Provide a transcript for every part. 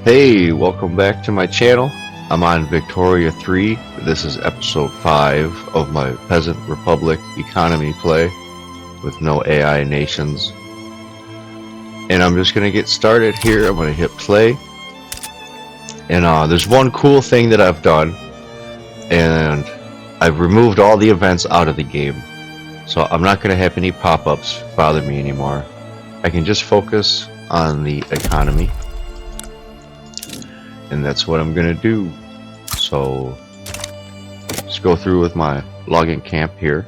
Hey, welcome back to my channel. I'm on Victoria 3. This is episode 5 of my Peasant Republic economy play with no AI nations. And I'm just going to get started here. I'm going to hit play. And there's one cool thing that I've done. And I've removed all the events out of the game. So I'm not going to have any pop-ups bother me anymore. I can just focus on the economy. And that's what I'm gonna do. So let's go through with my logging camp here.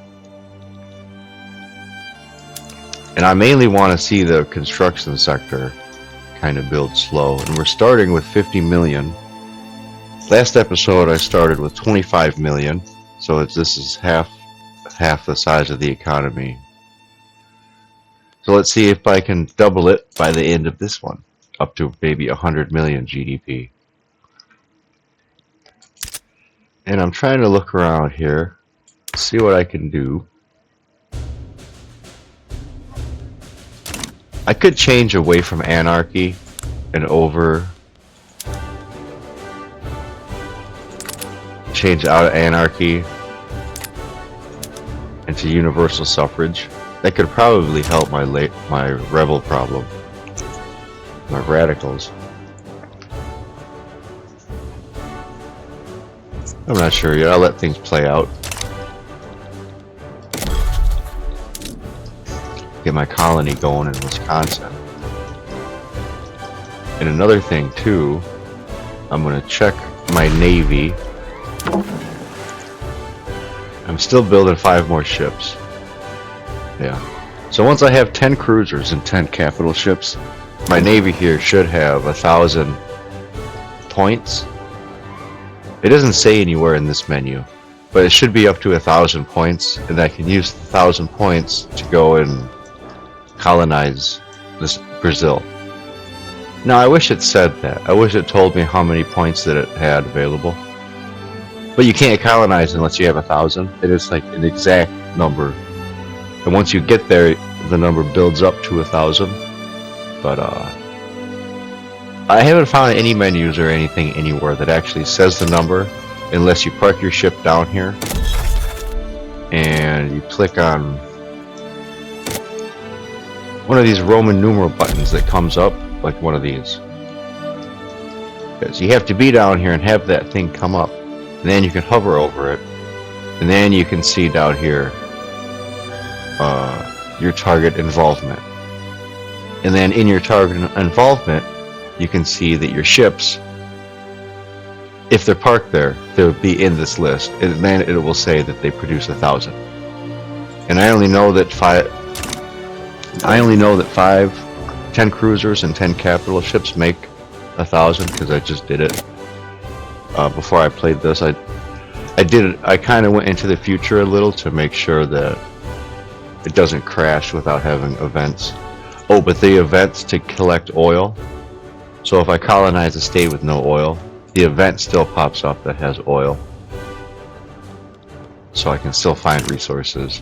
And I mainly want to see the construction sector kind of build slow. And we're starting with 50 million. Last episode I started with 25 million. So this is half the size of the economy. So let's see if I can double it by the end of this one, up to maybe 100 million GDP. And I'm trying to look around here, see what I can do. I could change away from anarchy and change out of anarchy into universal suffrage. That could probably help my rebel problem, my radicals. I'm not sure yet. I'll let things play out. Get my colony going in Wisconsin. And another thing too, I'm going to check my navy. I'm still building 5 more ships. Yeah. So once I have 10 cruisers and 10 capital ships, my navy here should have 1,000 points. It doesn't say anywhere in this menu, but it should be up to 1,000 points, and I can use the 1,000 points to go and colonize this Brazil. Now I wish it said that. I wish it told me how many points that it had available. But you can't colonize unless you have 1,000. It is like an exact number. And once you get there, the number builds up to 1,000. But I haven't found any menus or anything anywhere that actually says the number, unless you park your ship down here and you click on one of these Roman numeral buttons that comes up, like one of these. Because you have to be down here and have that thing come up, and then you can hover over it, and then you can see down here your target involvement. And then in your target involvement, you can see that your ships, if they're parked there, they'll be in this list, and then it will say that they produce 1,000. And I only know that 10 cruisers and 10 capital ships make 1,000 because I just did it before I played this. I kind of went into the future a little to make sure that it doesn't crash without having events. Oh, but the events to collect oil. So if I colonize a state with no oil, the event still pops up that has oil. So I can still find resources.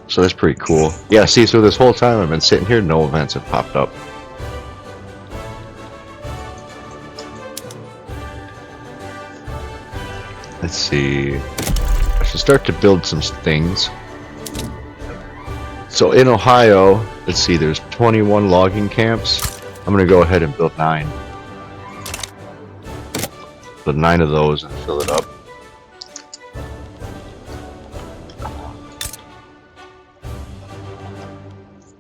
So that's pretty cool. Yeah, see, so this whole time I've been sitting here, no events have popped up. Let's see. I should start to build some things. So in Ohio, let's see, there's 21 logging camps. I'm going to go ahead and build 9. Build 9 of those and fill it up.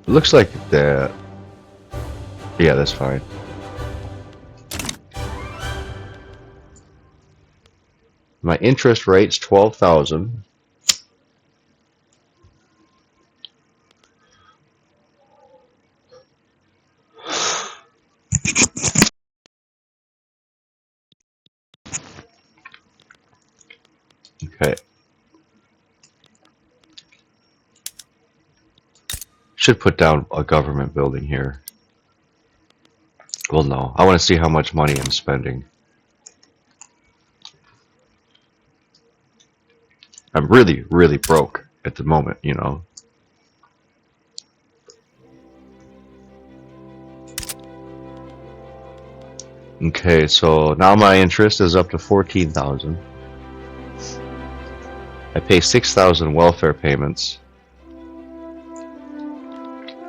It looks like that. Yeah, that's fine. My interest rate's 12,000. Okay. Should put down a government building here. Well, no. I want to see how much money I'm spending. I'm really, really broke at the moment, you know. Okay, so now my interest is up to 14,000. I pay 6,000 welfare payments.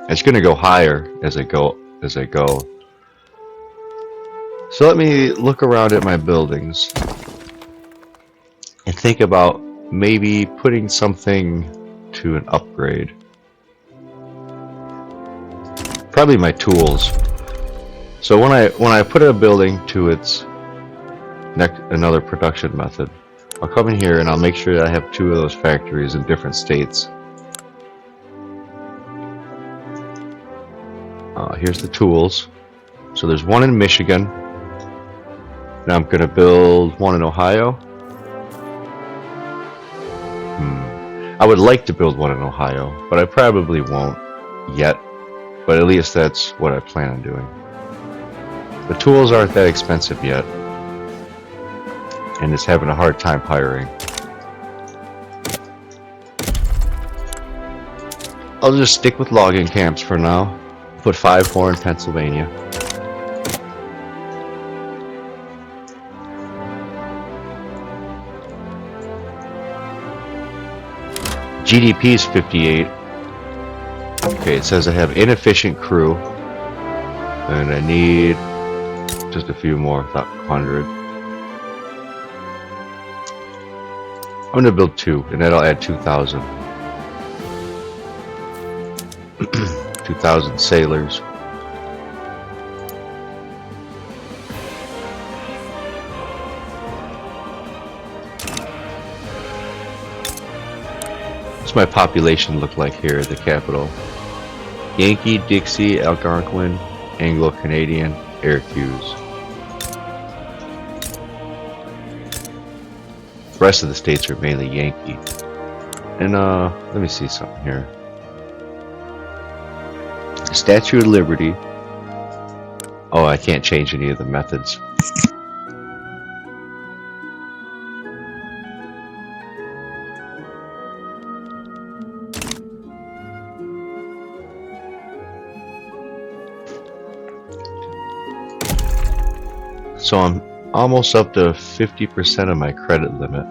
It's going to go higher as I go. So let me look around at my buildings and think about maybe putting something to an upgrade. Probably my tools. So when I put a building to its another production method, I'll come in here and I'll make sure that I have 2 of those factories in different states. Here's the tools. So there's one in Michigan. Now I'm going to build one in Ohio. I would like to build one in Ohio, but I probably won't yet. But at least that's what I plan on doing. The tools aren't that expensive yet, and it's having a hard time hiring. I'll just stick with logging camps for now. Put 5 more in Pennsylvania. GDP is 58. Okay, it says I have inefficient crew, and I need just a few more, about 100. I'm gonna build 2, and that'll add 2,000. 2,000 sailors. What's my population look like here at the capital? Yankee, Dixie, Algonquin, Anglo-Canadian, Iroquois. The rest of the states are mainly Yankee. And let me see something here. Statue of Liberty. Oh, I can't change any of the methods. So I'm almost up to 50% of my credit limit.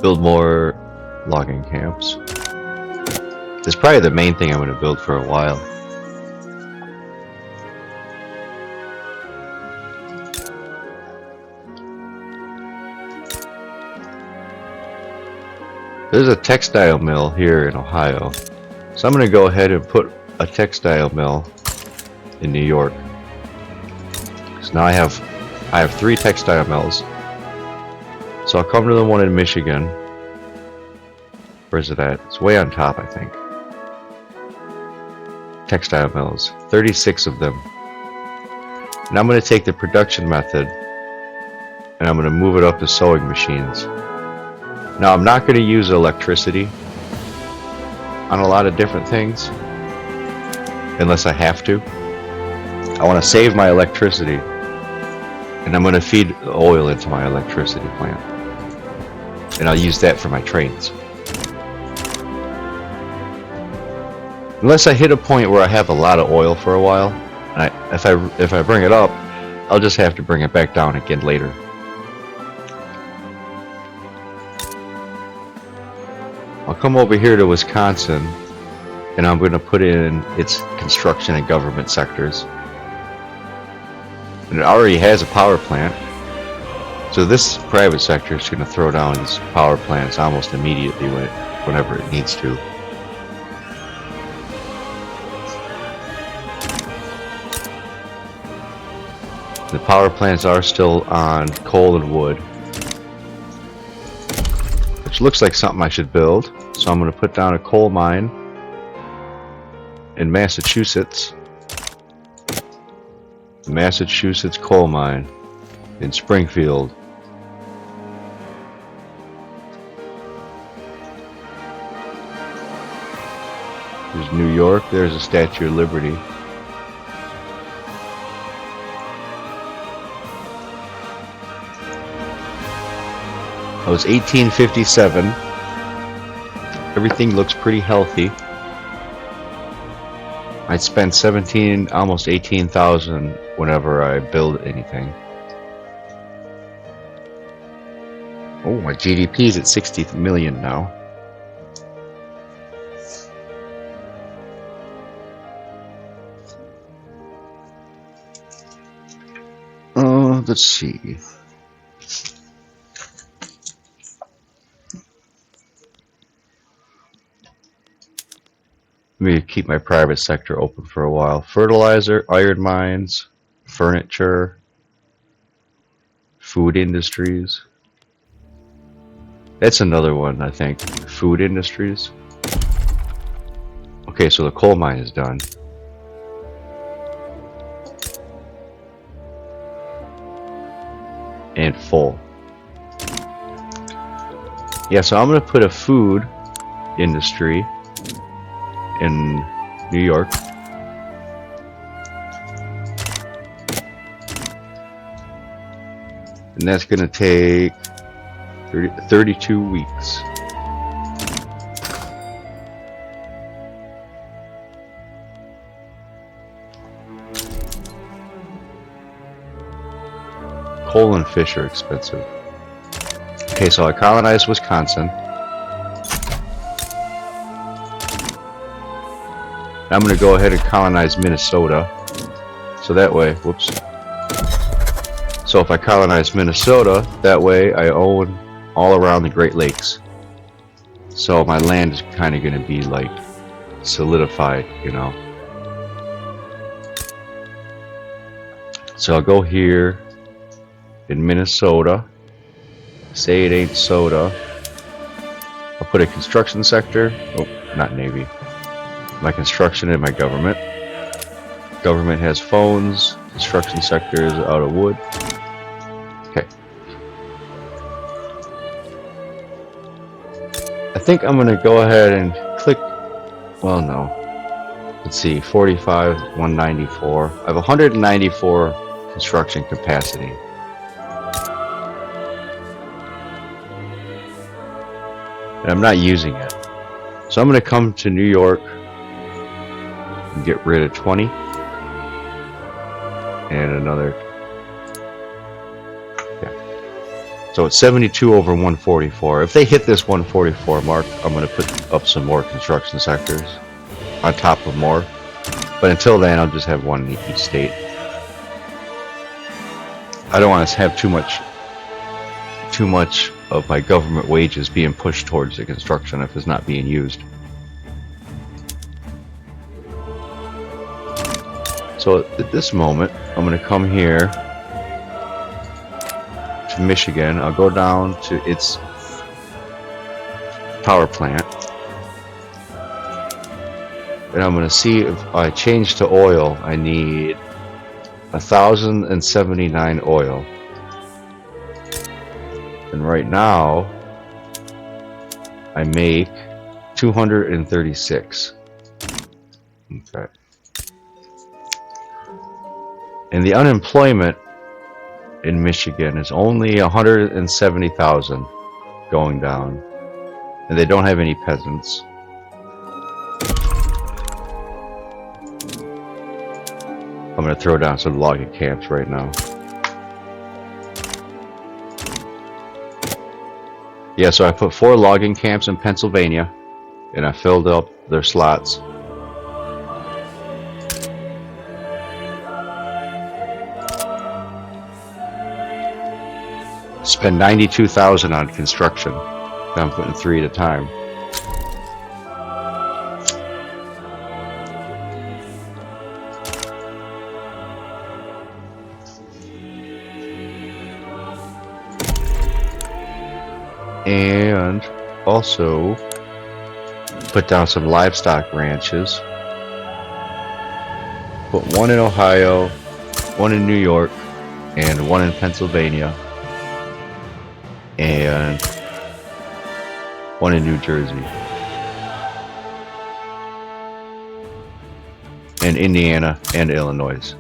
Build more logging camps. This is probably the main thing I'm going to build for a while. There's a textile mill here in Ohio. So I'm going to go ahead and put a textile mill in New York. So now I have 3 textile mills. So I'll come to the one in Michigan. Where's it at? It's way on top, I think. Textile mills. 36 of them. And I'm going to take the production method and I'm going to move it up to sewing machines. Now I'm not going to use electricity on a lot of different things unless I have to. I want to save my electricity, and I'm going to feed the oil into my electricity plant, and I'll use that for my trains. Unless I hit a point where I have a lot of oil for a while, and if I bring it up, I'll just have to bring it back down again later. I'll come over here to Wisconsin, and I'm going to put in its construction and government sectors. And it already has a power plant, so this private sector is going to throw down its power plants almost immediately whenever it needs to. The power plants are still on coal and wood, which looks like something I should build. So I'm going to put down a coal mine in Massachusetts. The Massachusetts coal mine in Springfield. There's New York. There's a Statue of Liberty. It was 1857. Everything looks pretty healthy. I'd spend 17, almost 18,000 whenever I build anything. Oh, my GDP is at 60 million now. Let's see. Let me keep my private sector open for a while. Fertilizer, iron mines, furniture, food industries. That's another one, I think. Food industries. Okay, so the coal mine is done. And full. Yeah, so I'm going to put a food industry in New York. And that's going to take 32 weeks. Coal and fish are expensive. Okay, so I colonized Wisconsin. I'm going to go ahead and colonize Minnesota. So that way, whoops. So if I colonize Minnesota, that way I own all around the Great Lakes. So my land is kind of going to be like solidified, you know. So I'll go here in Minnesota. Say it ain't soda. I'll put a construction sector. Oh, not Navy. My construction and my government. Government has phones. Construction sector is out of wood. Okay. I think I'm gonna go ahead and click. Well, no. Let's see. 45, 194. I have 194 construction capacity. And I'm not using it. So I'm going to come to New York and get rid of 20 and another. Yeah. So it's 72 over 144. If they hit this 144 mark, I'm going to put up some more construction sectors on top of more. But until then, I'll just have one in each state. I don't want to have too much of my government wages being pushed towards the construction if it's not being used. So at this moment, I'm going to come here to Michigan. I'll go down to its power plant. And I'm going to see if I change to oil, I need 1,079 oil. And right now, I make 236. Okay. And the unemployment in Michigan is only 170,000 going down. And they don't have any peasants. I'm going to throw down some logging camps right now. Yeah, so I put 4 logging camps in Pennsylvania, and I filled up their slots. Spend 92,000 on construction. I'm putting 3 at a time. And also put down some livestock ranches. Put 1 in Ohio, 1 in New York, and 1 in Pennsylvania, and 1 in New Jersey, and Indiana, and Illinois,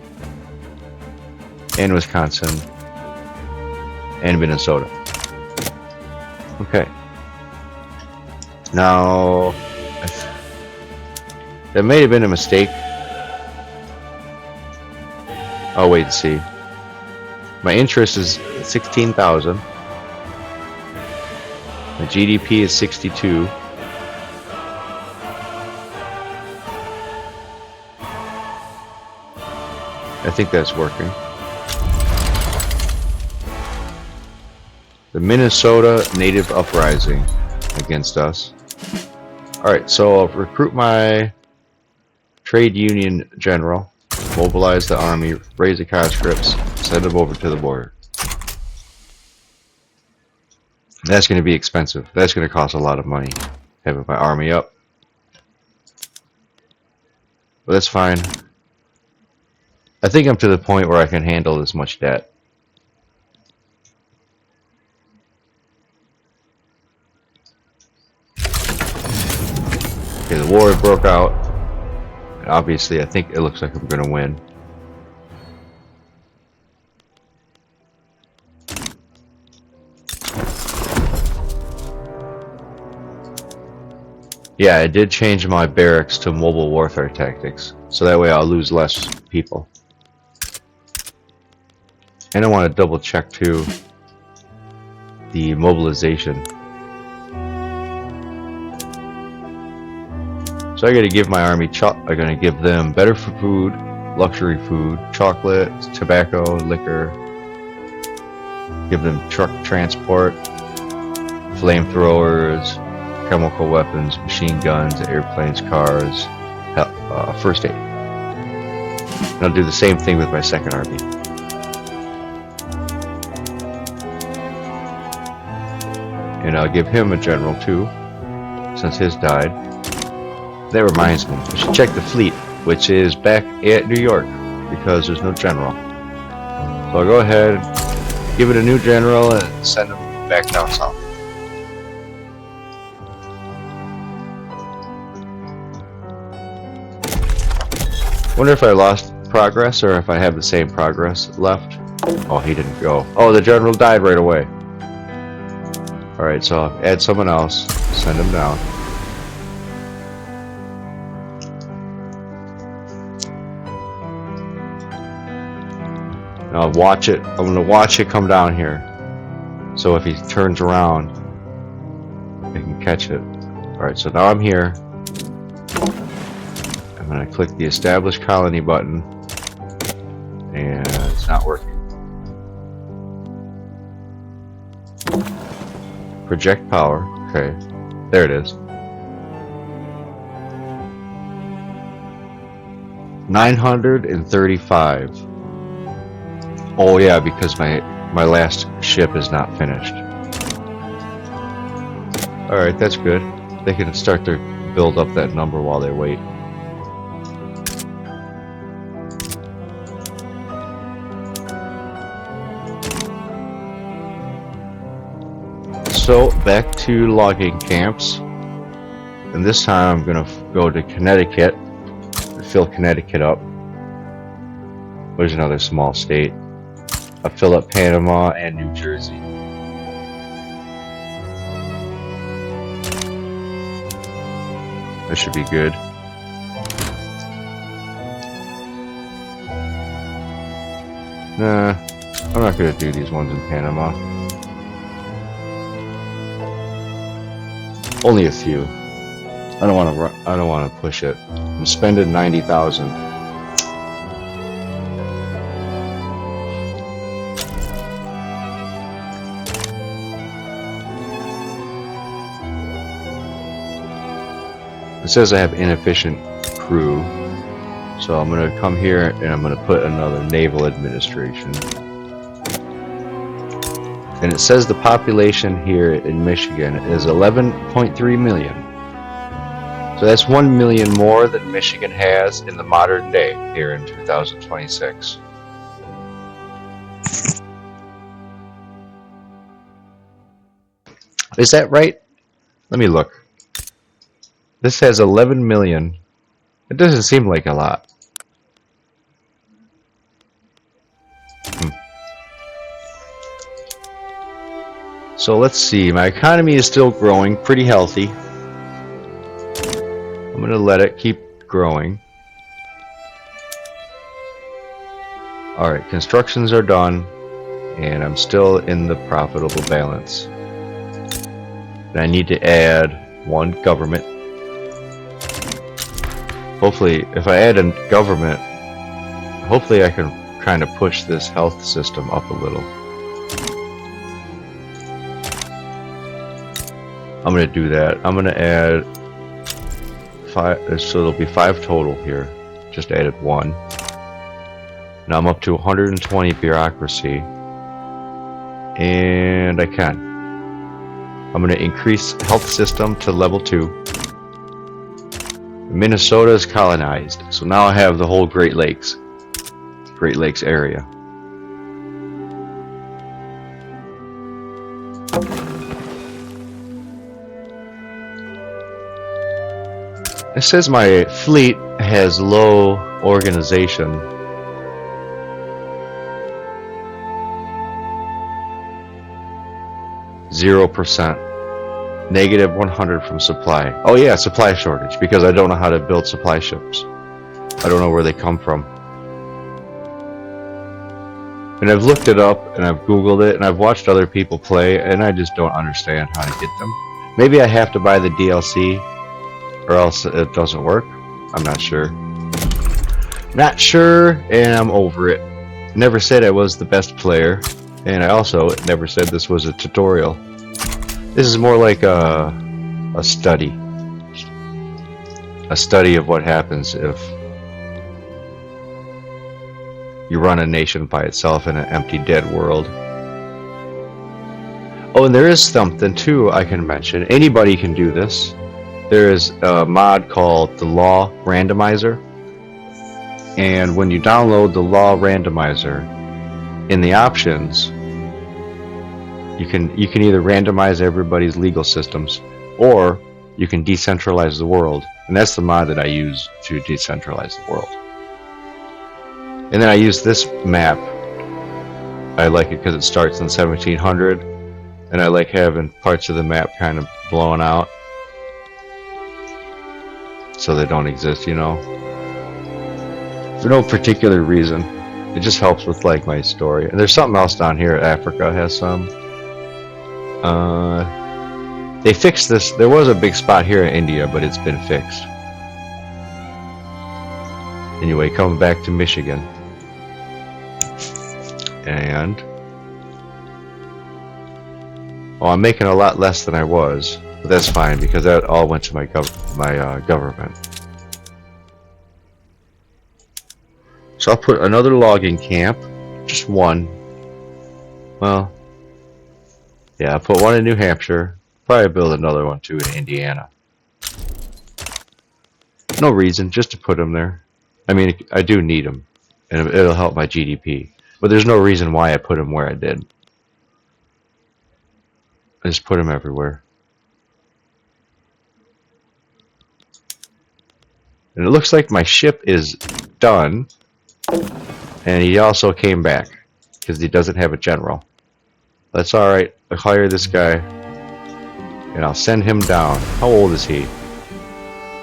and Wisconsin, and Minnesota. Okay. Now, that may have been a mistake I'll wait and see. My interest is 16,000. My GDP is 62. I think that's working. The Minnesota Native Uprising against us. Alright, so I'll recruit my trade union general, mobilize the army, raise the conscripts, send them over to the border. That's going to be expensive. That's going to cost a lot of money, having my army up. But that's fine. I think I'm to the point where I can handle this much debt. Okay, the war broke out. And obviously, I think it looks like I'm going to win. Yeah, I did change my barracks to mobile warfare tactics, so that way I'll lose less people. And I want to double check too the mobilization. So I got to give my army I'm going to give them better food, luxury food, chocolate, tobacco, liquor. Give them truck transport, flamethrowers, chemical weapons, machine guns, airplanes, cars, first aid. And I'll do the same thing with my second army. And I'll give him a general too, since his died. That reminds me, I should check the fleet, which is back at New York, because there's no general. So I'll go ahead, give it a new general, and send him back down south. Wonder if I lost progress or if I have the same progress left. Oh, he didn't go. Oh, the general died right away. Alright, so I'll add someone else, send him down. And I'll watch it. I'm going to watch it come down here. So if he turns around, I can catch it. Alright, so now I'm here. I'm going to click the Establish Colony button. And it's not working. Project power. Okay. There it is. 935. Oh yeah, because my last ship is not finished. Alright, that's good. They can start to build up that number while they wait. So, back to logging camps. And this time I'm going to go to Connecticut. Fill Connecticut up. There's another small state. I'll fill up Panama and New Jersey. That should be good. Nah, I'm not going to do these ones in Panama. Only a few. I don't want to push it. I'm spending 90,000. It says I have inefficient crew, so I'm going to come here and I'm going to put another naval administration. And it says the population here in Michigan is 11.3 million. So that's 1 million more than Michigan has in the modern day here in 2026. Is that right? Let me look. This has 11 million. It doesn't seem like a lot. So let's see, my economy is still growing, pretty healthy. I'm gonna let it keep growing. Alright, constructions are done, and I'm still in the profitable balance. And I need to add one government. Hopefully, if I add a government, hopefully I can kind of push this health system up a little. I'm going to do that. I'm going to add 5, so there'll be 5 total here. Just added 1. Now I'm up to 120 bureaucracy. And I can. I'm going to increase health system to level 2. Minnesota is colonized. So now I have the whole Great Lakes area. It says my fleet has low organization. -0%. -100 from supply. Oh yeah, supply shortage, because I don't know how to build supply ships. I don't know where they come from. And I've looked it up, and I've Googled it, and I've watched other people play, and I just don't understand how to get them. Maybe I have to buy the DLC, or else it doesn't work. I'm not sure. Not sure, and I'm over it. Never said I was the best player, and I also never said this was a tutorial. This is more like a study. A study of what happens if you run a nation by itself in an empty, dead world. Oh, and there is something too I can mention. Anybody can do this. There is a mod called the Law Randomizer, and when you download the Law Randomizer, in the options, you can either randomize everybody's legal systems, or you can decentralize the world, and that's the mod that I use to decentralize the world. And then I use this map. I like it because it starts in 1700, and I like having parts of the map kind of blown out so they don't exist, you know, for no particular reason. It just helps with like my story. And there's something else down here. Africa has some. They fixed this. There was a big spot here in India, but it's been fixed. Anyway, coming back to Michigan. And oh, I'm making a lot less than I was, but that's fine because that all went to my government. So I'll put another logging camp, just one. Well, yeah, I'll put one in New Hampshire. Probably build another one too in Indiana. No reason, just to put them there. I mean, I do need them, and it'll help my GDP. But there's no reason why I put them where I did. I just put them everywhere. And it looks like my ship is done. And he also came back because he doesn't have a general. That's alright. I'll hire this guy and I'll send him down. How old is he?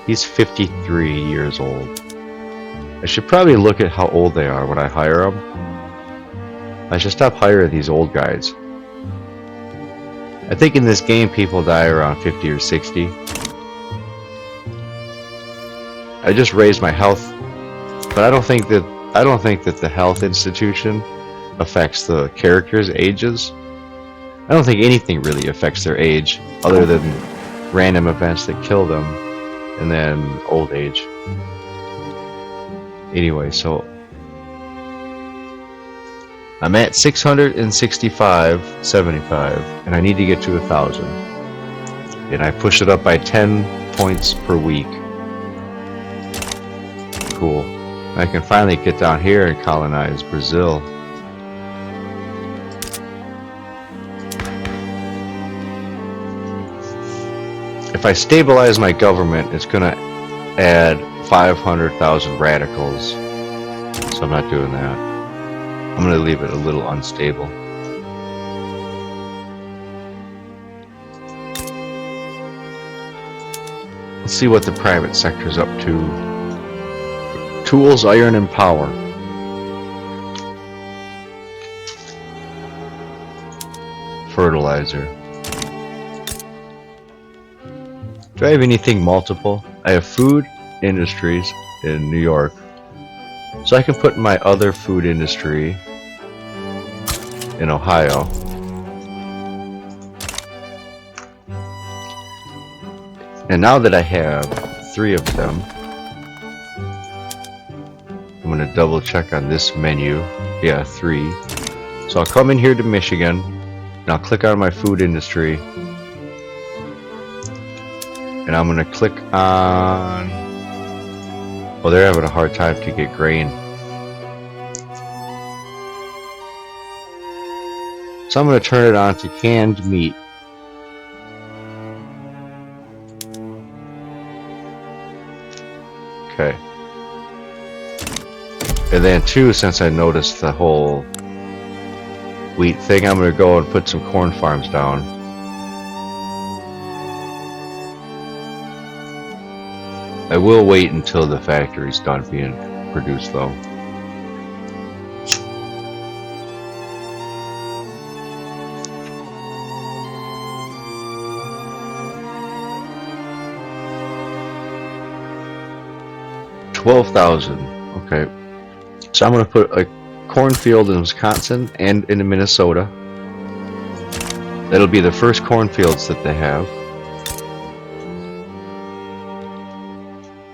He's 53 years old. I should probably look at how old they are when I hire them. I should stop hiring these old guys. I think in this game people die around 50 or 60. I just raised my health, but I don't think that the health institution affects the characters' ages. I don't think anything really affects their age other than random events that kill them and then old age. Anyway, so I'm at 665.75 and I need to get to 1,000. And I push it up by 10 points per week. Cool. I can finally get down here and colonize Brazil. If I stabilize my government, it's gonna add 500,000 radicals. So I'm not doing that. I'm gonna leave it a little unstable. Let's see what the private sector's up to. Tools, iron, and power. fertilizer. Do I have anything multiple? I have food industries in New York. So I can put my other food industry in Ohio. And now that I have 3 of them, I'm going to double check on this menu. Yeah, 3. So I'll come in here to Michigan, and I'll click on my food industry, and I'm going to click on... Well, they're having a hard time to get grain. So I'm going to turn it on to canned meat. Okay. And then too, since I noticed the whole wheat thing, I'm going to go and put some corn farms down. I will wait until the factory's done being produced though. $12,000. Okay. So I'm going to put a cornfield in Wisconsin and in Minnesota. That'll be the first cornfields that they have.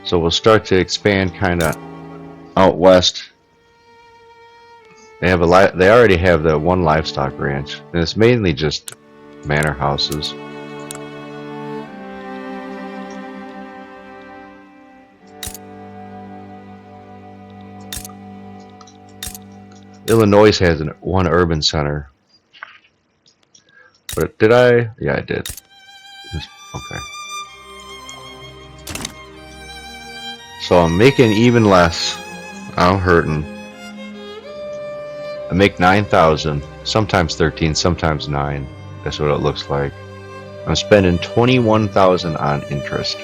So we'll start to expand kind of out west. They have they already have the one livestock ranch, and it's mainly just manor houses. Illinois has one urban center. But did I? Yeah, I did. Okay. So I'm making even less. I'm hurting. I make 9,000, sometimes 13, sometimes 9. That's what it looks like. I'm spending 21,000 on interest.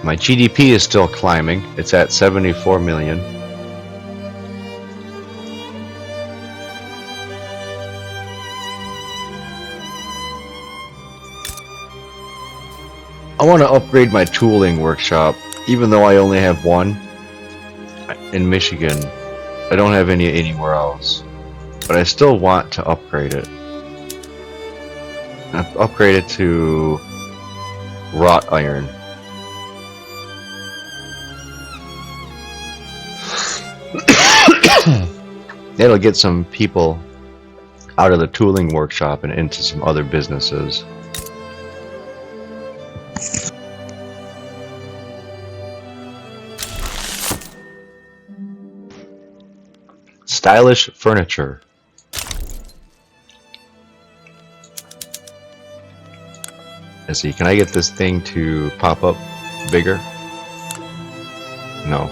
My GDP is still climbing. It's at 74 million. I want to upgrade my tooling workshop, even though I only have one in Michigan. I don't have any anywhere else, but I still want to upgrade it. I've upgraded to wrought iron. It'll get some people out of the tooling workshop and into some other businesses. Stylish furniture. Let's see, can I get this thing to pop up bigger? No.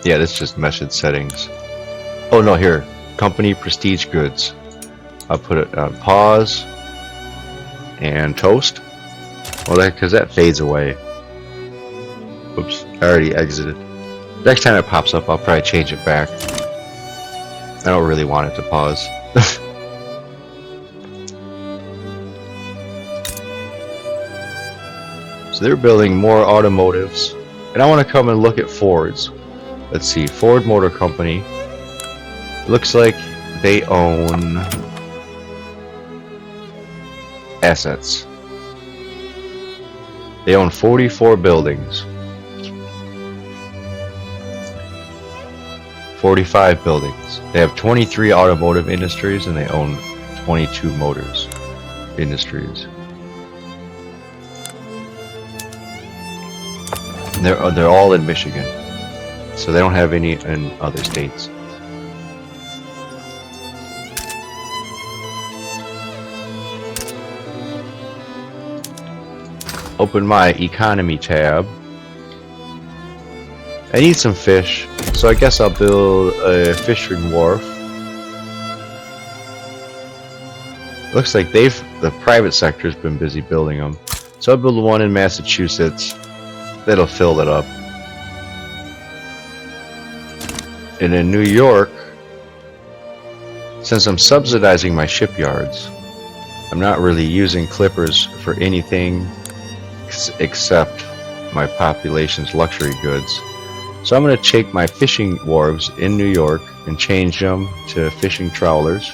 Yeah, that's just message settings. Oh no, here. Company prestige goods. I'll put it on pause and toast. Well, because that fades away. Oops, I already exited. Next time it pops up, I'll probably change it back. I don't really want it to pause. So they're building more automotives, and I want to come and look at Fords. Let's see, Ford Motor Company. Looks like they own assets. They own 44 buildings. 45 buildings. They have 23 automotive industries, and they own 22 motors industries. And they're all in Michigan, so they don't have any in other states. Open my economy tab. I need some fish, so I guess I'll build a fishing wharf. Looks like the private sector's been busy building them. So I'll build one in Massachusetts. That'll fill it up. And in New York, since I'm subsidizing my shipyards, I'm not really using clippers for anything except my population's luxury goods. So I'm going to take my fishing wharves in New York and change them to fishing trawlers.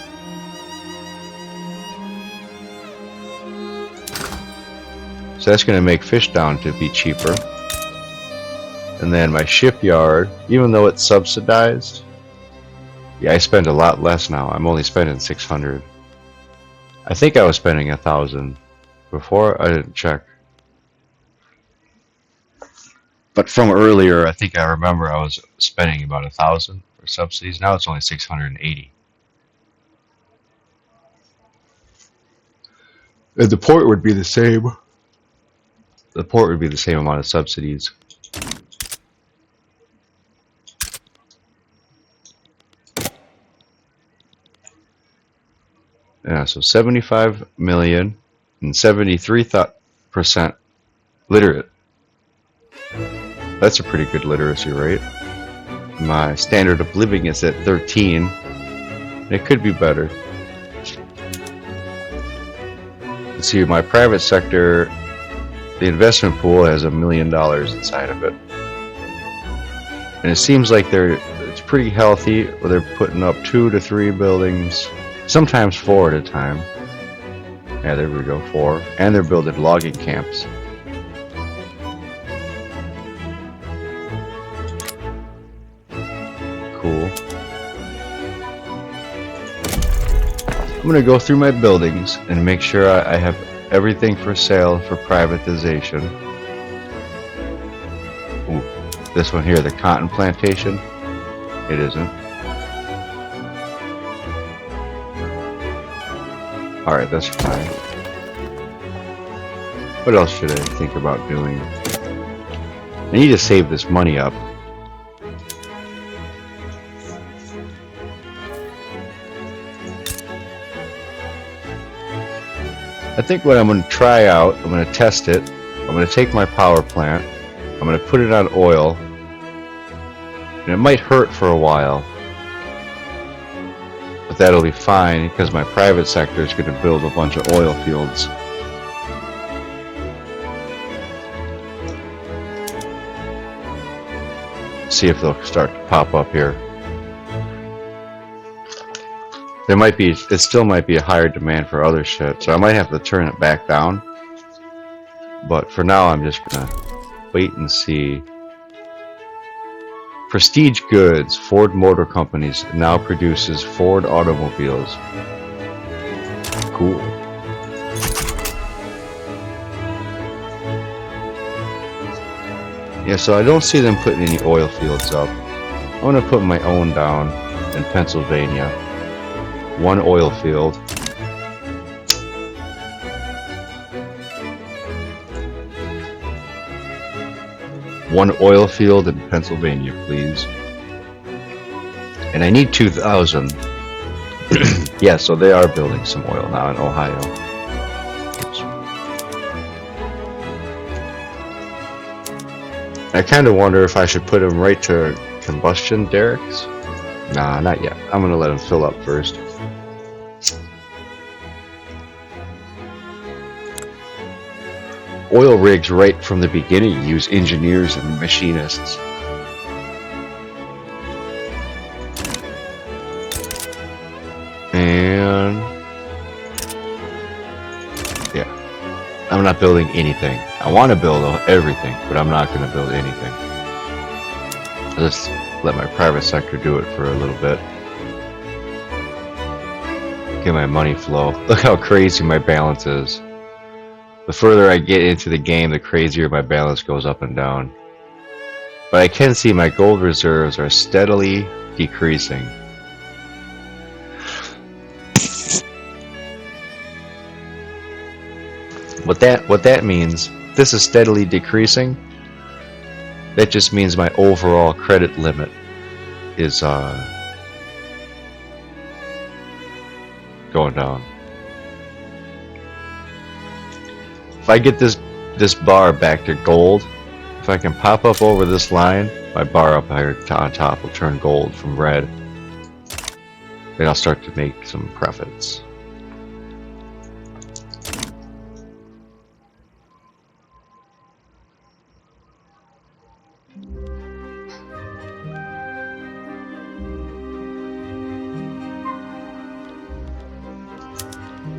So that's going to make fish down to be cheaper. And then my shipyard, even though it's subsidized, yeah, I spend a lot less now. I'm only spending 600. I think I was spending 1,000 before. I didn't check. But from earlier, I think I remember I was spending about 1,000 for subsidies. Now it's only 680. And the port would be the same. The port would be the same amount of subsidies. Yeah, so 75 million and 73% literate. That's a pretty good literacy rate. My standard of living is at 13. It could be better. Let's see, my private sector, the investment pool has $1 million inside of it. And it seems like it's pretty healthy. They're putting up 2 to 3 buildings, sometimes 4 at a time. Yeah, there we go, 4. And they're building logging camps. Cool. I'm going to go through my buildings and make sure I have everything for sale for privatization. Ooh, this one here, the cotton plantation, it isn't. Alright, that's fine. What else should I think about doing? I need to save this money up. I think what I'm going to try out, I'm going to test it. I'm going to take my power plant, I'm going to put it on oil, and it might hurt for a while, but that'll be fine because my private sector is going to build a bunch of oil fields. See if they'll start to pop up here. It still might be a higher demand for other shit, so I might have to turn it back down. But for now, I'm just gonna wait and see. Prestige Goods, Ford Motor Companies, now produces Ford automobiles. Cool. Yeah, so I don't see them putting any oil fields up. I'm gonna put my own down in Pennsylvania. 1 oil field. One oil field in Pennsylvania, please. And I need 2,000. Yeah, so they are building some oil now in Ohio. Oops. I kind of wonder if I should put them right to combustion derricks. Nah, not yet. I'm gonna let them fill up first. Oil rigs right from the beginning use engineers and machinists. And yeah, I'm not building anything. I want to build everything, but I'm not going to build anything. I'll just let my private sector do it for a little bit. Get my money flow. Look how crazy my balance is. The further I get into the game, the crazier my balance goes up and down. But I can see my gold reserves are steadily decreasing. What that means, this is steadily decreasing. That just means my overall credit limit is going down. If I get this this bar back to gold, if I can pop up over this line, my bar up here on top will turn gold from red. Then I'll start to make some profits.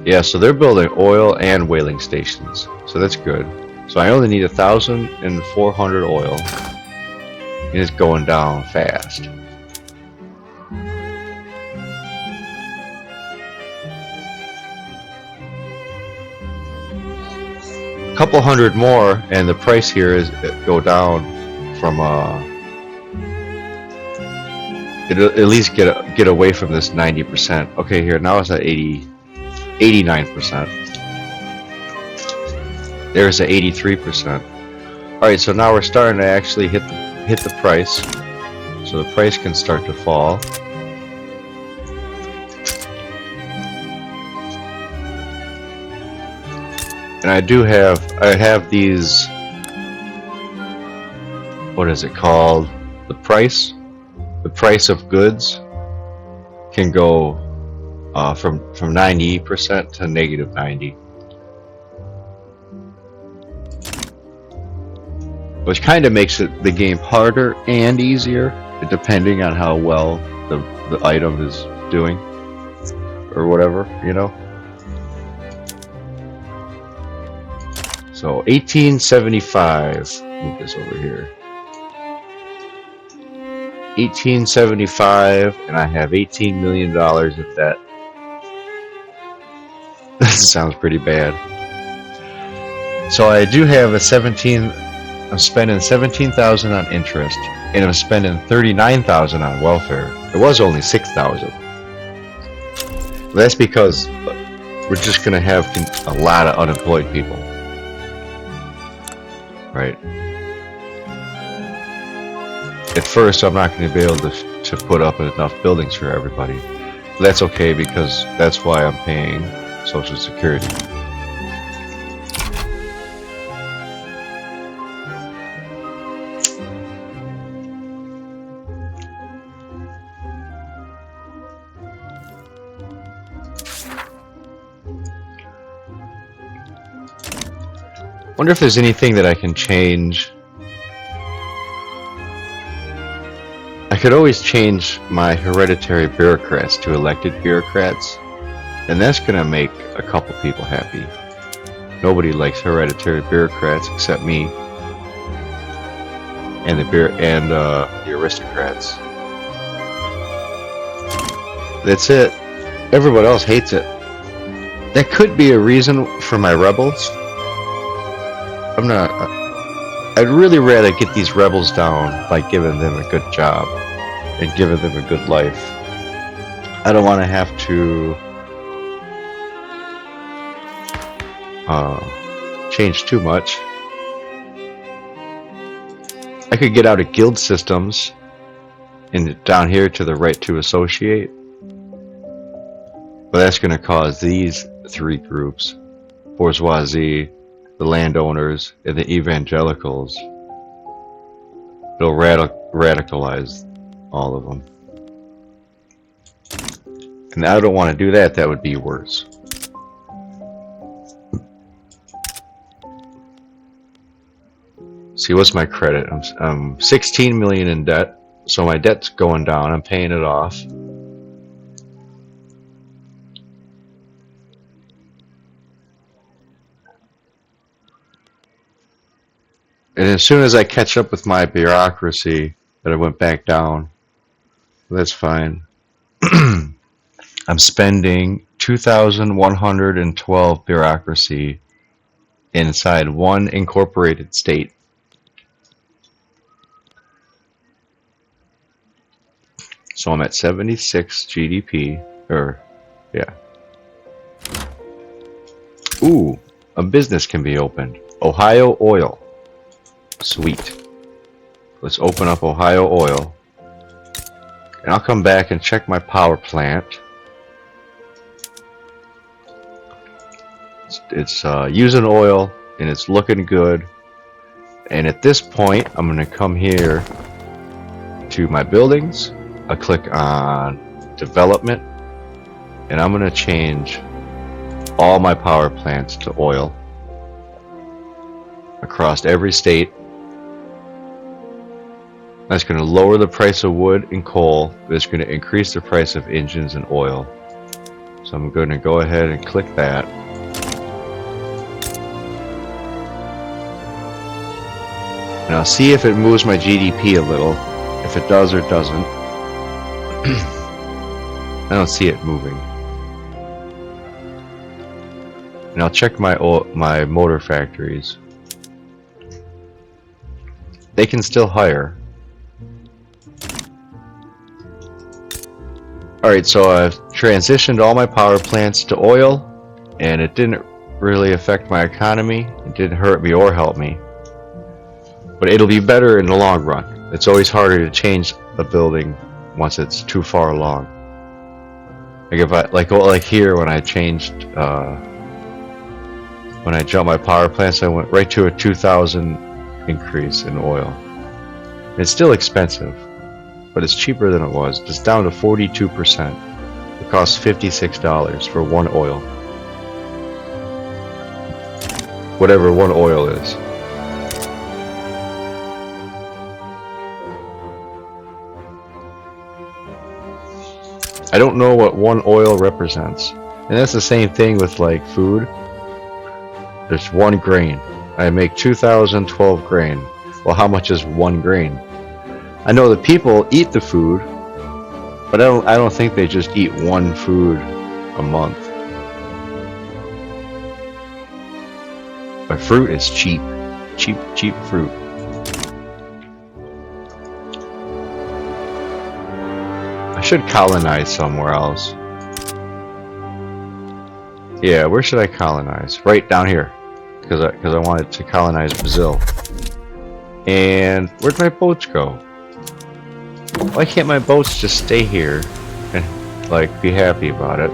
Yeah, so they're building oil and whaling stations, so that's good. So I only need 1,400 oil, and it's going down fast. A couple hundred more, and the price here is go down from it'll at least get away from this 90%. Okay, here now it's at 89%. There's a 83%. Alright, so now we're starting to actually hit the price. So the price can start to fall. And I have these, what is it called? The price of goods can go from 90% to -90. Which kind of makes the game harder and easier, depending on how well the item is doing, or whatever, you know. So 1875. Move this over here. 1875, and I have $18 million of debt. This sounds pretty bad. So I do have I'm spending 17,000 on interest, and I'm spending 39,000 on welfare. It was only 6,000. That's because we're just gonna have a lot of unemployed people, right? At first, I'm not going to be able to put up enough buildings for everybody. But that's okay, because that's why I'm paying Social Security. Wonder if there's anything that I can change. I could always change my hereditary bureaucrats to elected bureaucrats, and that's gonna make a couple people happy. Nobody likes hereditary bureaucrats except me and the aristocrats. That's it. Everyone else hates it. That could be a reason for my rebels. I'd really rather get these rebels down by giving them a good job and giving them a good life. I don't want to have to change too much. I could get out of guild systems and down here to the right to associate, but that's going to cause these three groups, bourgeoisie, the landowners, and the evangelicals. It'll radicalize all of them. And I don't want to do that. That would be worse. See, what's my credit? I'm 16 million in debt, so my debt's going down. I'm paying it off. And as soon as I catch up with my bureaucracy, that I went back down, that's fine. I'm spending 2,112 bureaucracy inside one incorporated state. So I'm at 76 GDP, or, yeah. Ooh, a business can be opened. Ohio Oil. Sweet. Let's open up Ohio Oil. And I'll come back and check my power plant. It's using oil and it's looking good. And at this point, I'm going to come here to my buildings. I'll click on development, and I'm going to change all my power plants to oil across every state. That's going to lower the price of wood and coal, but it's going to increase the price of engines and oil. So I'm going to go ahead and click that. And I'll see if it moves my GDP a little, if it does or doesn't. I don't see it moving. And I'll check my motor factories. They can still hire. Alright, so I've transitioned all my power plants to oil, and it didn't really affect my economy. It didn't hurt me or help me. But it'll be better in the long run. It's always harder to change a building once it's too far along. Like if I like here when I changed when I jumped my power plants, I went right to a 2,000 increase in oil. It's still expensive, but it's cheaper than it was. It's down to 42%. It costs $56 for one oil. Whatever one oil is. I don't know what one oil represents. And that's the same thing with like food. There's one grain. I make 2,012 grain. Well, how much is one grain? I know that people eat the food, but I don't think they just eat one food a month. But fruit is cheap. Cheap fruit. I should colonize somewhere else. Yeah, where should I colonize? Right down here, because I wanted to colonize Brazil. And where'd my boats go? Why can't my boats just stay here and like be happy about it?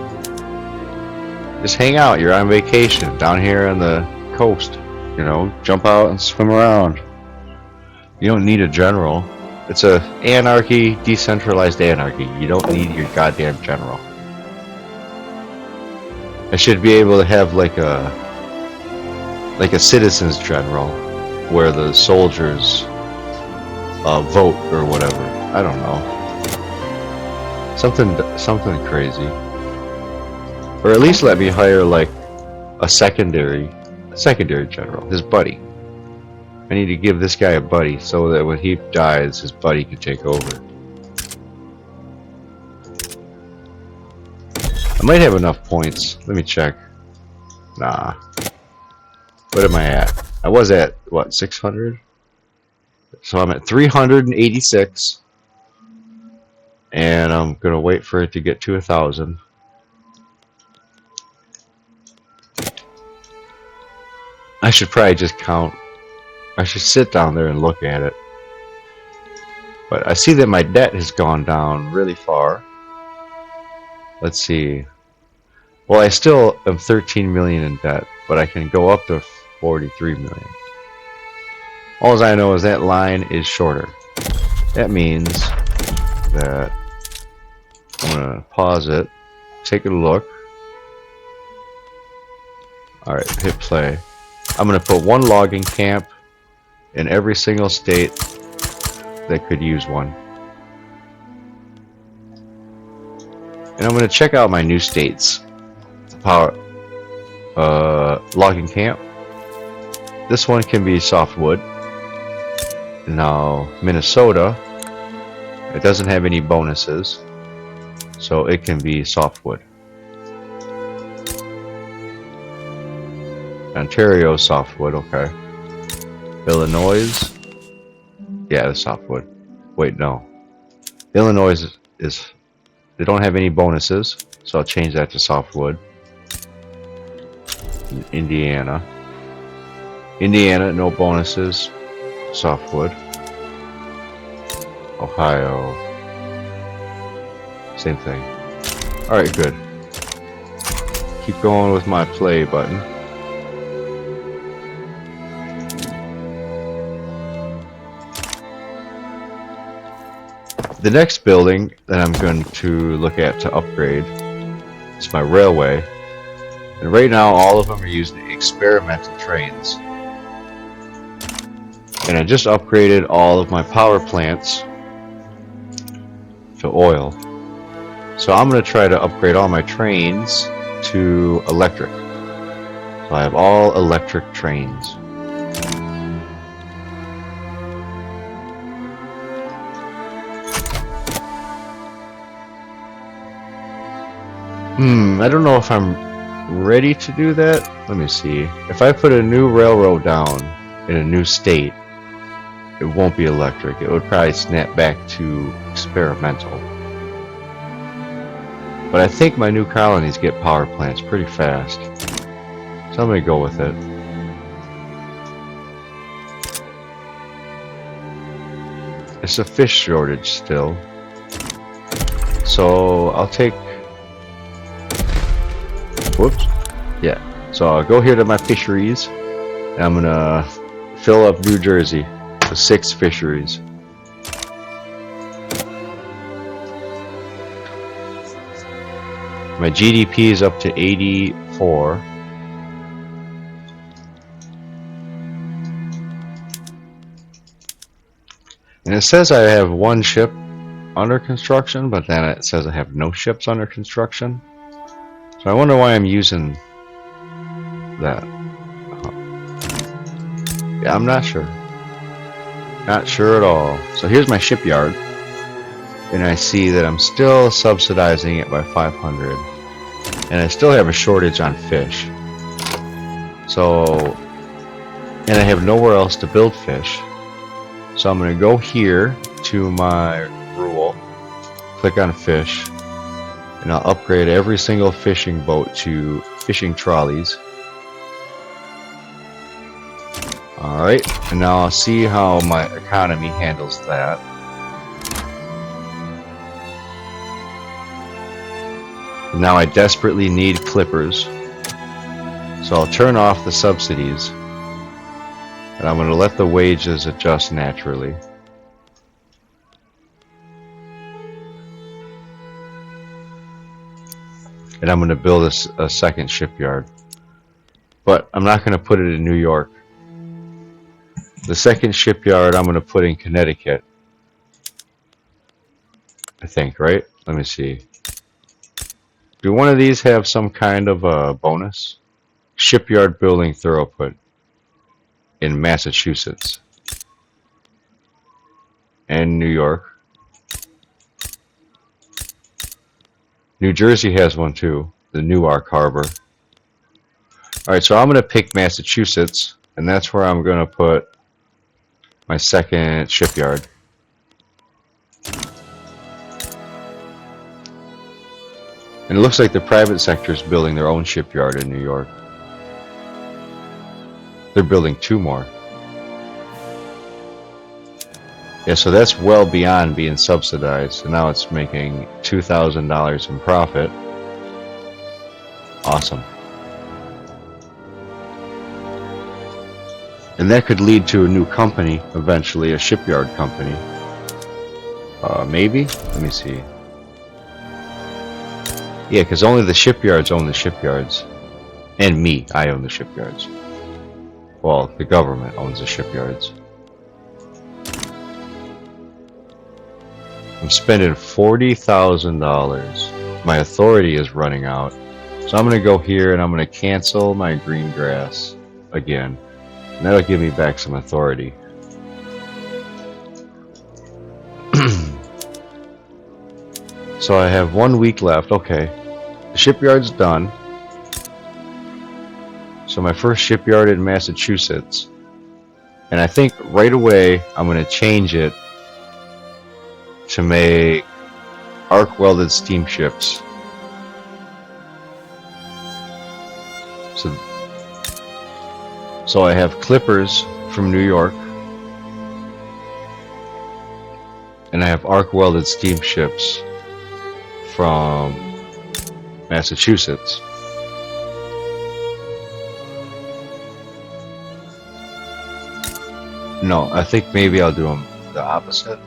Just hang out. You're on vacation down here on the coast. You know, jump out and swim around. You don't need a general. It's a anarchy, decentralized anarchy. You don't need your goddamn general. I should be able to have like a citizens general where the soldiers vote or whatever. I don't know. Something crazy. Or at least let me hire like a secondary general, his buddy. I need to give this guy a buddy so that when he dies, his buddy can take over. I might have enough points. Let me check. Nah. What am I at? I was at, what, 600? So I'm at 386. And I'm going to wait for it to get to 1,000. I should probably just count. I should sit down there and look at it. But I see that my debt has gone down really far. Let's see. Well, I still am 13 million in debt, but I can go up to 43 million. All I know is that line is shorter. That means that I'm going to pause it, take a look. Alright, hit play. I'm going to put one logging camp in every single state that could use one. And I'm going to check out my new states. Logging camp. This one can be softwood. Now, Minnesota, it doesn't have any bonuses, so it can be softwood. Ontario, softwood, okay. Illinois, yeah, the softwood. Wait, no. Illinois is they don't have any bonuses, so I'll change that to softwood. Indiana, no bonuses, softwood. Ohio, same thing. Alright, good. Keep going with my play button. The next building that I'm going to look at to upgrade is my railway. And right now all of them are using experimental trains. And I just upgraded all of my power plants to oil. So I'm going to try to upgrade all my trains to electric. So I have all electric trains. I don't know if I'm ready to do that. Let me see. If I put a new railroad down in a new state, it won't be electric. It would probably snap back to experimental. But I think my new colonies get power plants pretty fast. So I'm going to go with it. It's a fish shortage still. So I'll take... Whoops. Yeah. So I'll go here to my fisheries. And I'm going to fill up New Jersey with 6 fisheries. My GDP is up to 84. And it says I have 1 ship under construction, but then it says I have no ships under construction. So I wonder why I'm using that. Yeah, I'm not sure. Not sure at all. So here's my shipyard. And I see that I'm still subsidizing it by 500. And I still have a shortage on fish. So, and I have nowhere else to build fish. So I'm going to go here to my rule, click on fish, and I'll upgrade every single fishing boat to fishing trolleys. Alright, and now I'll see how my economy handles that. Now I desperately need clippers, so I'll turn off the subsidies, and I'm going to let the wages adjust naturally. And I'm going to build a second shipyard, but I'm not going to put it in New York. The second shipyard I'm going to put in Connecticut, I think, right? Let me see. Do one of these have some kind of a bonus? Shipyard building throughput in Massachusetts and New York. New Jersey has one too, the Newark Harbor. Alright, so I'm going to pick Massachusetts, and that's where I'm going to put my second shipyard. And it looks like the private sector is building their own shipyard in New York. They're building 2 more. Yeah, so that's well beyond being subsidized. And now it's making $2,000 in profit. Awesome. And that could lead to a new company eventually, a shipyard company. Maybe? Let me see. Yeah, because only the shipyards own the shipyards. And me, I own the shipyards. Well, the government owns the shipyards. I'm spending $40,000. My authority is running out. So I'm going to go here and I'm going to cancel my green grass again. And that'll give me back some authority. So I have 1 week left. Okay. The shipyard's done. So my first shipyard in Massachusetts. And I think right away I'm going to change it to make arc welded steamships. So I have clippers from New York. And I have arc welded steamships from Massachusetts. No, I think maybe I'll do them the opposite.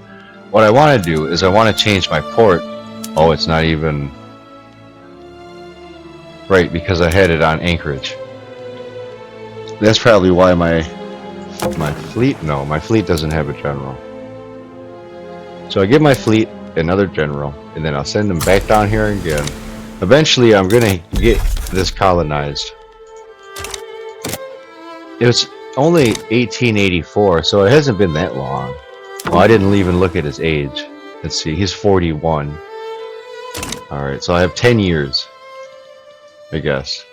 what I want to do is I want to change my port. Oh, it's not even right because I had it on Anchorage. That's probably why my fleet. No, my fleet doesn't have a general. So I give my fleet another general, and then I'll send them back down here again. Eventually, I'm gonna get this colonized. It was only 1884, so it hasn't been that long. Well, I didn't even look at his age. Let's see, he's 41. Alright, so I have 10 years, I guess.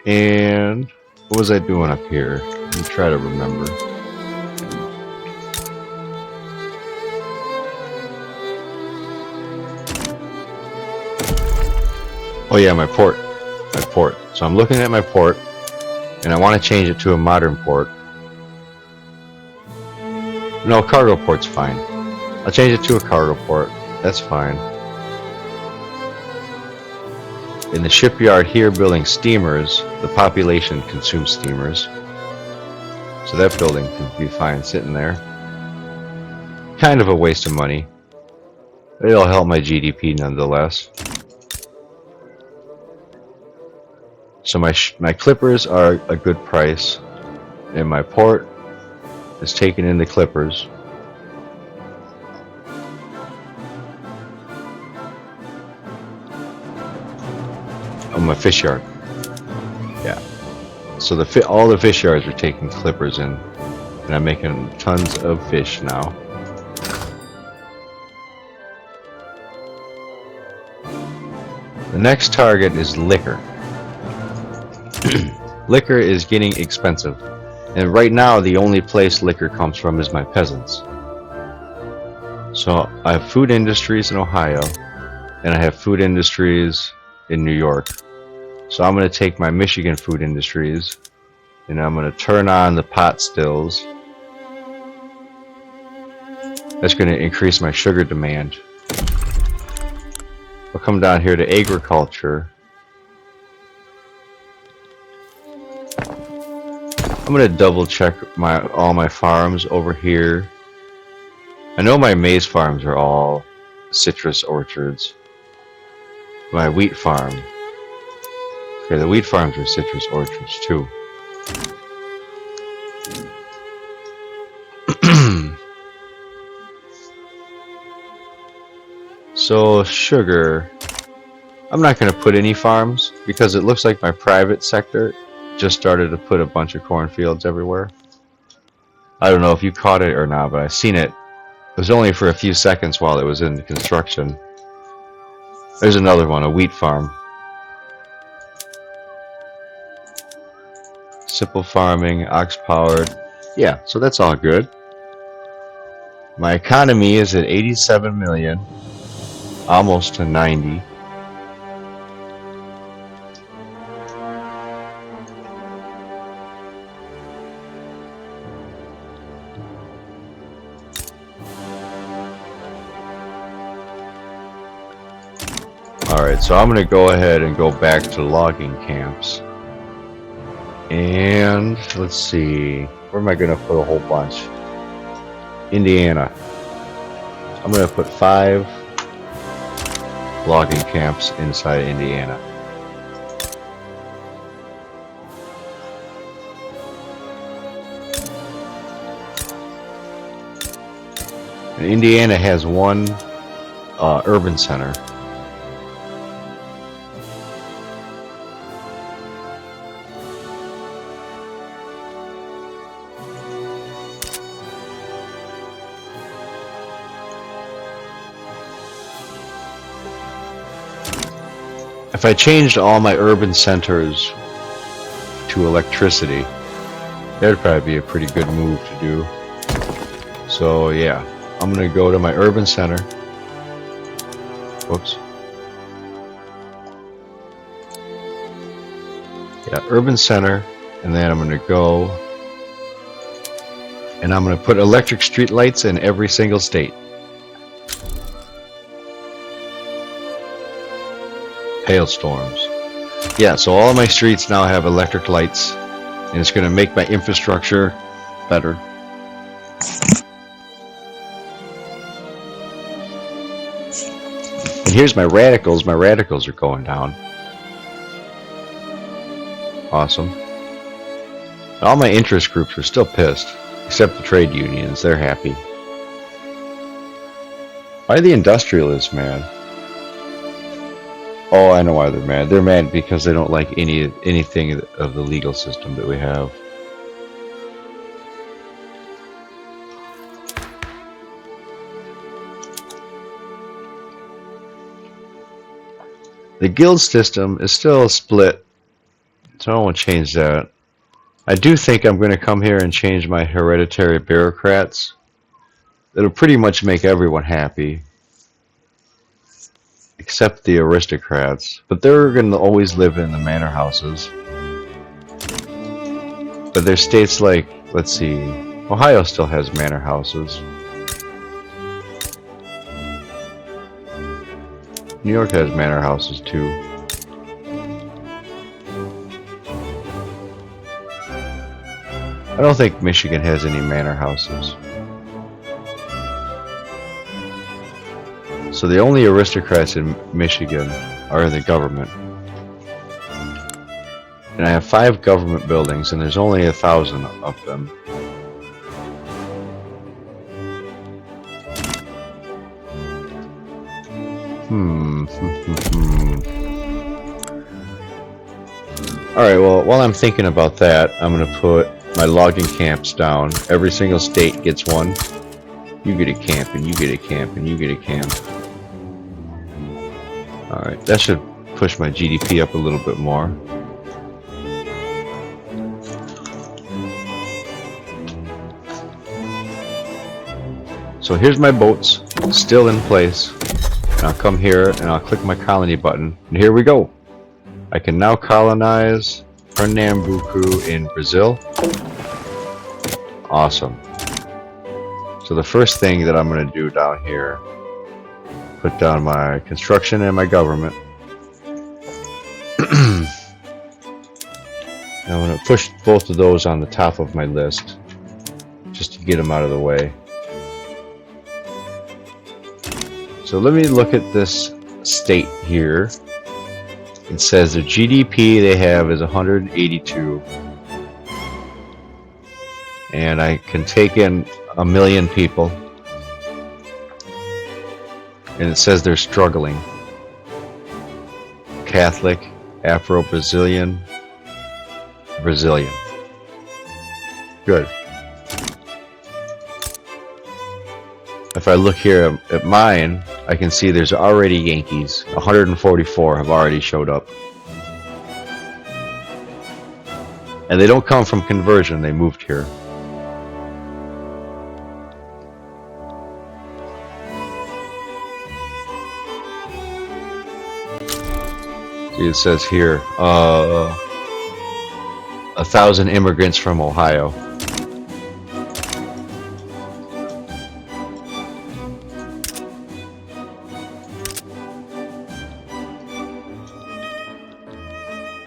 And what was I doing up here? Let me try to remember. Oh yeah, my port. So I'm looking at my port, and I want to change it to a modern port. No, cargo port's fine. I'll change it to a cargo port. That's fine. In the shipyard here building steamers, the population consumes steamers. So that building can be fine sitting there. Kind of a waste of money. It'll help my GDP nonetheless. So my clippers are a good price, and my port is taking in the clippers. Oh, my fish yard. Yeah. So all the fish yards are taking clippers in, and I'm making tons of fish now. The next target is liquor. Liquor is getting expensive, and right now the only place liquor comes from is my peasants. So I have food industries in Ohio, and I have food industries in New York. So I'm going to take my Michigan food industries, and I'm going to turn on the pot stills. That's going to increase my sugar demand. We'll come down here to agriculture. I'm going to double check all my farms over here. I know my maize farms are all citrus orchards. My wheat farm. Okay, the wheat farms are citrus orchards too. So sugar, I'm not going to put any farms because it looks like my private sector just started to put a bunch of cornfields everywhere. I don't know if you caught it or not, but I seen it. It was only for a few seconds while it was in construction. There's another one, a wheat farm. Simple farming, ox powered. Yeah, so that's all good. My economy is at 87 million, almost to 90. Alright, so I'm going to go ahead and go back to logging camps. And let's see, where am I going to put a whole bunch? Indiana. I'm going to put 5 logging camps inside Indiana. And Indiana has one urban center. If I changed all my urban centers to electricity, that'd probably be a pretty good move to do. So yeah, I'm gonna go to my urban center. Whoops. Yeah, urban center, and then I'm gonna go and I'm gonna put electric street lights in every single state. Hailstorms. Yeah, so all of my streets now have electric lights, and it's going to make my infrastructure better. here's my radicals. My radicals are going down. Awesome. All my interest groups are still pissed, except the trade unions. They're happy. Why are the industrialists mad? Oh, I know why they're mad. They're mad because they don't like anything of the legal system that we have. The guild system is still split, so I don't want to change that. I do think I'm going to come here and change my hereditary bureaucrats. It'll pretty much make everyone happy. Except the aristocrats. But they're going to always live in the manor houses. But there's states like, let's see, Ohio still has manor houses. New York has manor houses too. I don't think Michigan has any manor houses. So the only aristocrats in Michigan are the government. And I have 5 government buildings, and there's only 1,000 of them. Alright, well, while I'm thinking about that, I'm going to put my logging camps down. Every single state gets one. You get a camp, and you get a camp, and you get a camp. Alright, that should push my GDP up a little bit more. So here's my boats, still in place. And I'll come here and I'll click my colony button, and here we go. I can now colonize Pernambuco in Brazil. Awesome. So the first thing that I'm going to do down here, put down my construction and my government. I'm going to push both of those on the top of my list, just to get them out of the way. So let me look at this state here. It says the GDP they have is 182. And I can take in 1 million people. And it says they're struggling. Catholic, Afro-Brazilian, Brazilian. Good. If I look here at mine, I can see there's already Yankees. 144 have already showed up. And they don't come from conversion, they moved here. See, it says here, 1,000 immigrants from Ohio.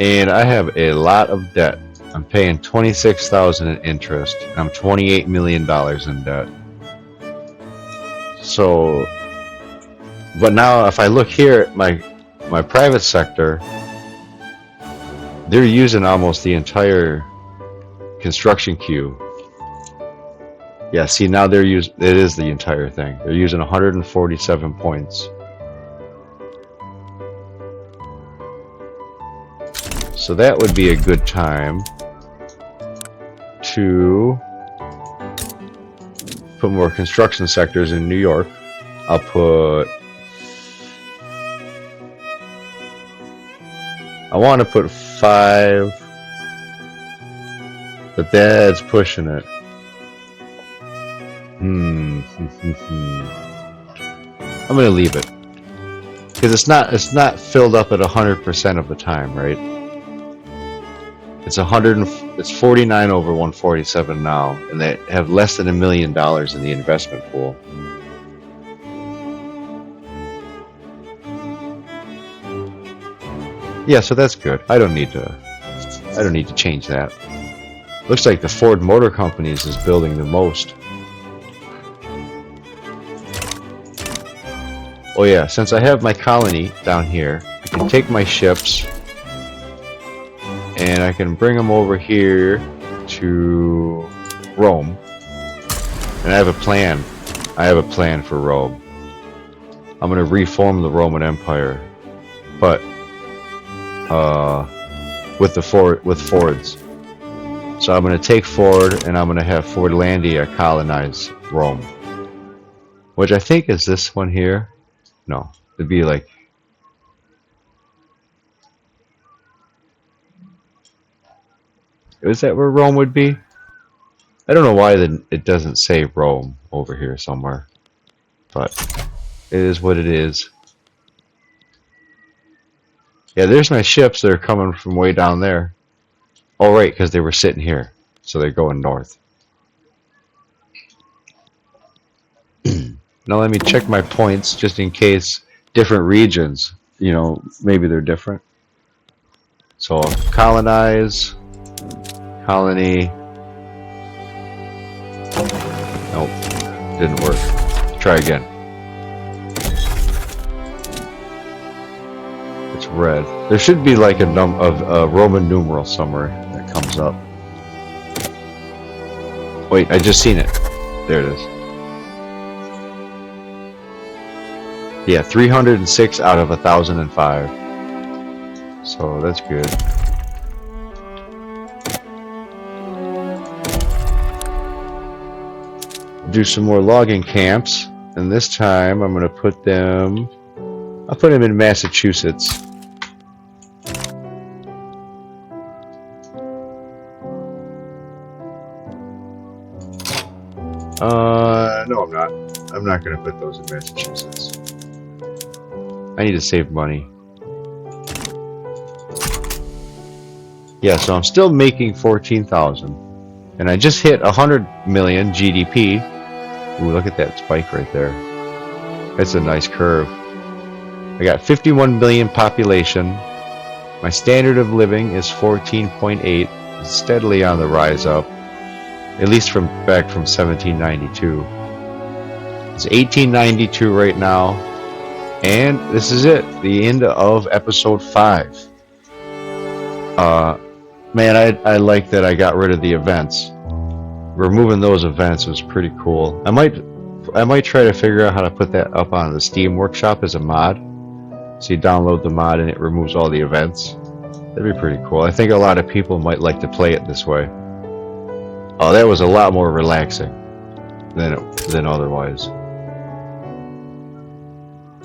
And I have a lot of debt. I'm paying $26,000 in interest. I'm $28 million in debt. So, but now if I look here at my private sector, they're using almost the entire construction queue. Yeah, see, now it is the entire thing. They're using 147 points. So that would be a good time to put more construction sectors in New York. I want to put 5, but that's pushing it. I'm gonna leave it because it's not filled up at 100% of the time, right? It's 49 over 147 now, and they have less than $1 million in the investment pool. Yeah, so that's good. I don't need to change that. Looks like the Ford Motor Companies is building the most. Oh yeah, since I have my colony down here, I can take my ships and I can bring them over here to Rome. And I have a plan. I have a plan for Rome. I'm gonna reform the Roman Empire, but with Fords. So I'm gonna take Ford and I'm gonna have Fordlandia colonize Rome, which I think is this one here. No, it'd be like. Is that where Rome would be? I don't know why it doesn't say Rome over here somewhere, but it is what it is. Yeah, there's my ships that are coming from way down there. Oh, right, because they were sitting here, so they're going north. Now let me check my points just in case different regions, you know, maybe they're different. So colonize, colony. Nope, didn't work. Try again. It's red. There should be like a Roman numeral somewhere that comes up. Wait, I just seen it. There it is. Yeah, 306 out of 1,005. So that's good. Do some more logging camps, and this time I'm gonna put them. I'll put them in Massachusetts. No, I'm not. I'm not gonna put those in Massachusetts. I need to save money. Yeah, so I'm still making 14,000, and I just hit 100 million GDP. Ooh, look at that spike right there. That's a nice curve. I got 51 million population. My standard of living is 14.8. It's steadily on the rise up, at least from back from 1792. It's 1892 right now, and this is it. The end of episode 5. Man, I like that I got rid of the events. Removing those events was pretty cool. I might try to figure out how to put that up on the Steam Workshop as a mod. So you download the mod and it removes all the events. That'd be pretty cool. I think a lot of people might like to play it this way. Oh, that was a lot more relaxing than otherwise.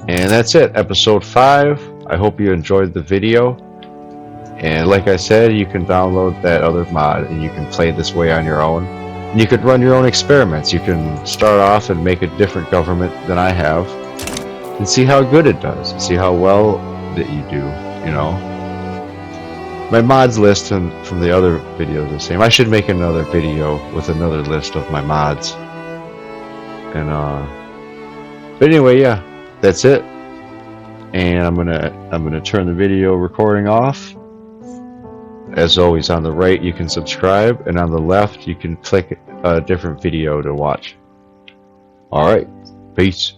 And that's it, episode 5. I hope you enjoyed the video. And like I said, you can download that other mod and you can play this way on your own. And you could run your own experiments. You can start off and make a different government than I have and see how good it does. See how well that you do, you know. My mods list from the other video is the same. I should make another video with another list of my mods. And but anyway, yeah, that's it. And I'm gonna turn the video recording off. As always, on the right you can subscribe, and on the left you can click a different video to watch. Alright, peace.